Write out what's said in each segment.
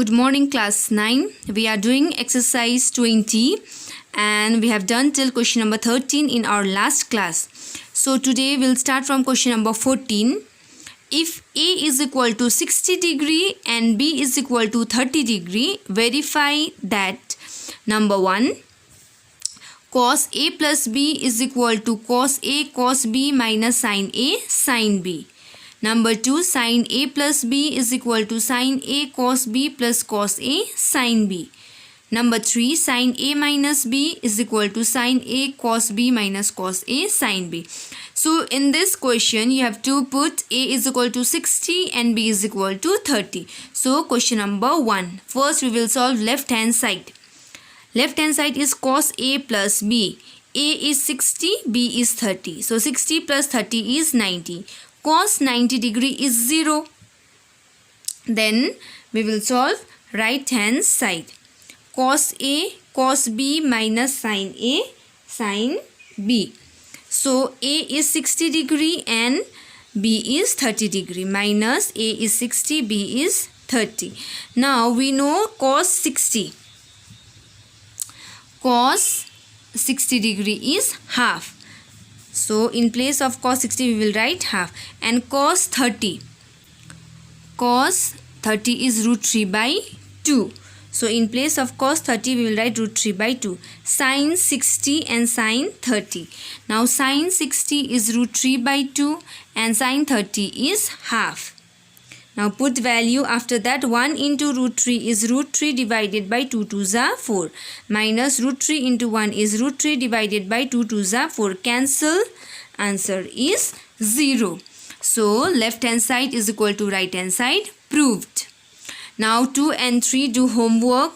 Good morning, class 9. We are doing exercise 20 and we have done till question number 13 in our last class. So today we'll start from question number 14. If A is equal to 60 degree and B is equal to 30 degree, verify that number 1, cos A plus B is equal to cos A cos B minus sin A sin B. Number 2, sin A plus B is equal to sin A cos B plus cos A sin B. Number 3, sin A minus B is equal to sin A cos B minus cos A sin B. So in this question you have to put A is equal to 60 and B is equal to 30. So question number 1. First we will solve left hand side. Left hand side is cos A plus B. A is 60, B is 30. So 60 plus 30 is 90. Cos 90 degree is 0. Then we will solve right hand side. Cos A cos B minus sin A sin B. So A is 60 degree and B is 30 degree. Minus A is 60, B is 30. Now we know cos 60. Cos 60 degree is half. So in place of cos 60 we will write half. And cos 30. Cos 30 is root 3 by 2. So in place of cos 30 we will write root 3 by 2. Sin 60 and sin 30. Now sin 60 is root 3 by 2 and sin 30 is half. Now put value after that. 1 into root 3 is root 3 divided by 2 2s are 4. Minus root 3 into 1 is root 3 divided by 2 2s are 4. Cancel. Answer is 0. So left hand side is equal to right hand side. Proved. Now 2 and 3 do homework.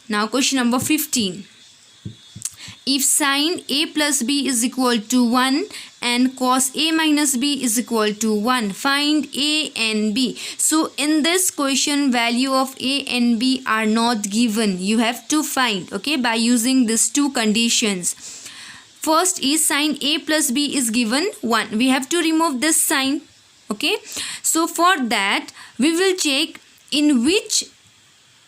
Now question number 15. If sin A plus B is equal to 1 and cos A minus B is equal to 1, find A and B. So in this question value of A and B are not given. You have to find, okay, by using these two conditions. First is sin A plus B is given 1. We have to remove this sign, okay. So for that we will check in which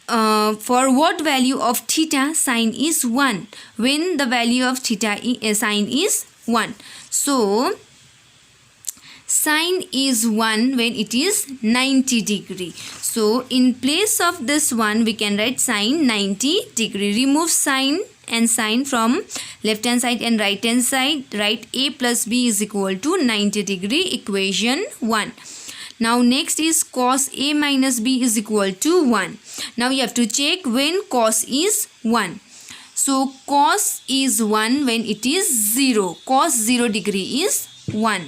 for what value of theta sine is 1, when the value of theta sine is 1. So sine is 1 when it is 90 degree. So in place of this one we can write sine 90 degree. Remove sine and sine from left hand side and right hand side. Write A plus B is equal to 90 degree, equation 1. Now next is cos A minus B is equal to 1. Now you have to check when cos is 1. So cos is 1 when it is 0. Cos 0 degree is 1.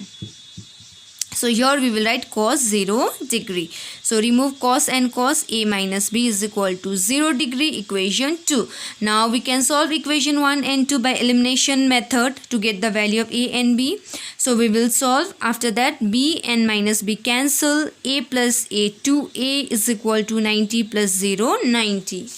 So here we will write cos 0 degree. So remove cos and cos. A minus B is equal to 0 degree, equation 2. Now we can solve equation 1 and 2 by elimination method to get the value of A and B. So we will solve. After that B and minus B cancel. A plus A, 2A is equal to 90 plus 0, 90.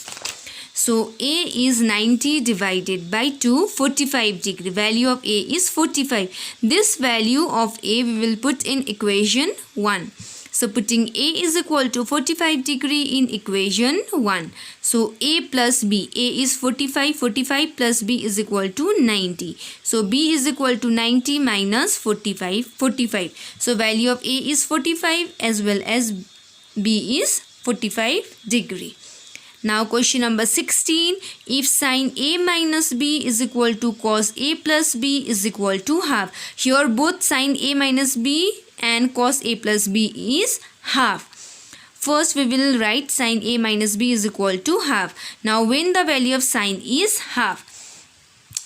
So A is 90 divided by 2, 45 degree. Value of A is 45. This value of A we will put in equation 1. So putting A is equal to 45 degree in equation 1. So A plus B. A is 45. 45 plus B is equal to 90. So B is equal to 90 minus 45. 45. So value of A is 45 as well as B is 45 degree. Now question number 16. If sin A minus B is equal to cos A plus B is equal to half. Here both sin A minus B and cos A plus B is half. First we will write sin A minus B is equal to half. Now when the value of sin is half.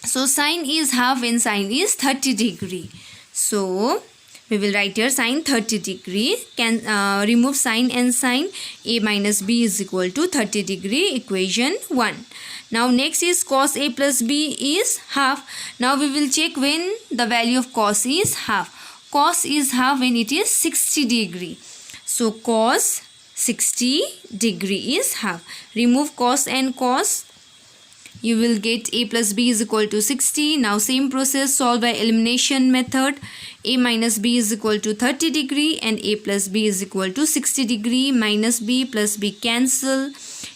So sin is half when sin is 30 degree. So we will write here sin 30 degree. Can remove sin and sin. A minus B is equal to 30 degree, equation 1. Now next is cos A plus B is half. Now we will check when the value of cos is half. Cos is half when it is 60 degree. So cos 60 degree is half. Remove cos and cos. you will get a plus b is equal to 60. Now same process, solve by elimination method. A minus b is equal to 30 degree and a plus b is equal to 60 degree. Minus b plus b cancel.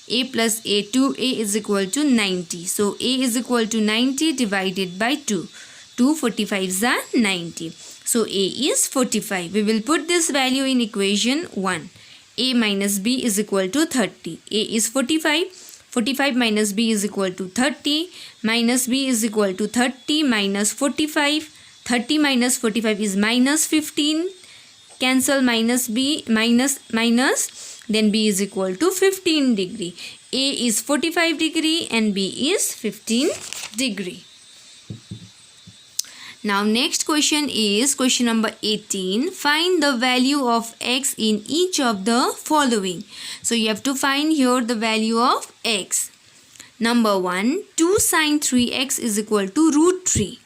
A plus a 2a is equal to 90. So a is equal to 90 divided by 2. 2 45s are 90. So a is 45. We will put this value in equation 1. A minus b is equal to 30. A is 45. 45 minus b is equal to 30. Minus b is equal to 30 minus 45. 30 minus 45 is minus 15. Cancel minus b, minus. Then b is equal to 15 degree. A is 45 degree and b is 15 degree. Now next question is question number 18. Find the value of x in each of the following. So you have to find here the value of x. Number 1, 2 sine 3x is equal to root 3.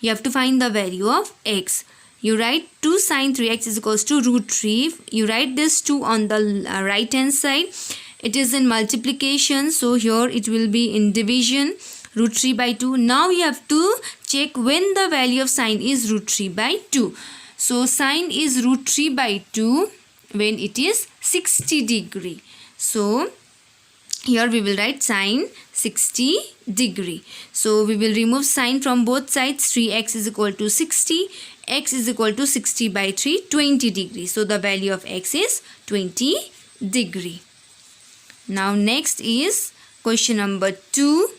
You have to find the value of x. You write 2 sine 3x is equals to root 3. You write this 2 on the right hand side. It is in multiplication, so here it will be in division. Root 3 by 2. Now you have to check when the value of sine is root 3 by 2. So sine is root 3 by 2 when it is 60 degree. So here we will write sine 60 degree. So we will remove sine from both sides. 3x is equal to 60. X is equal to 60 by 3, 20 degree. So the value of x is 20 degree. Now next is question number 2.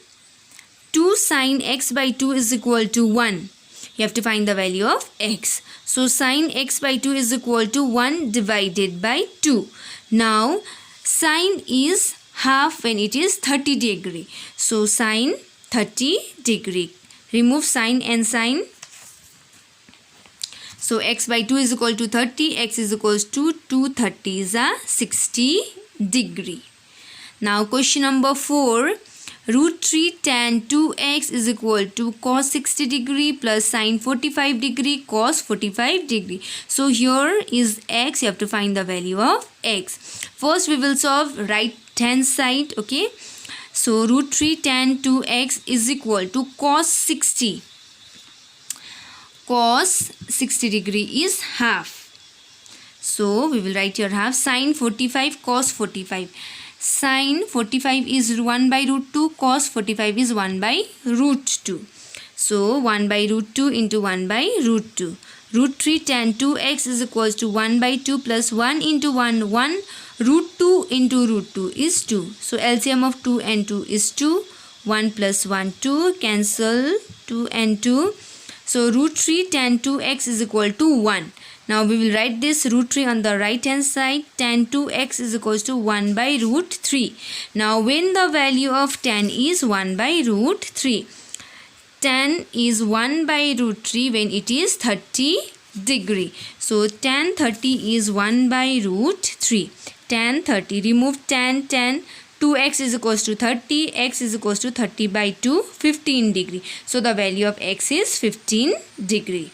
2 sine x by 2 is equal to 1. You have to find the value of x. So sine x by 2 is equal to 1 divided by 2. Now sine is half when it is 30 degree. So sine 30 degree. Remove sine and sine. So x by 2 is equal to 30. X is equals to 2 30s are 60 degree. Now question number 4. Root 3 tan 2x is equal to cos 60 degree plus sin 45 degree cos 45 degree. So here is x. You have to find the value of x. First we will solve right hand side. Okay. So root 3 tan 2x is equal to cos 60. Cos 60 degree is half. So we will write here half. Sin 45 cos 45. Sin 45 is 1 by root 2. Cos 45 is 1 by root 2. So 1 by root 2 into 1 by root 2. Root 3 tan 2x is equals to 1 by 2 plus 1 into 1. 1 root 2 into root 2 is 2. So LCM of 2 and 2 is 2. 1 plus 1 2. Cancel 2 and 2. So root 3 tan 2x is equal to 1. Now we will write this root 3 on the right hand side. Tan 2x is equals to 1 by root 3. Now when the value of tan is 1 by root 3. Tan is 1 by root 3 when it is 30 degree. So tan 30 is 1 by root 3. Tan 30. Remove tan. 2x is equals to 30. X is equals to 30 by 2. 15 degree. So the value of x is 15 degree.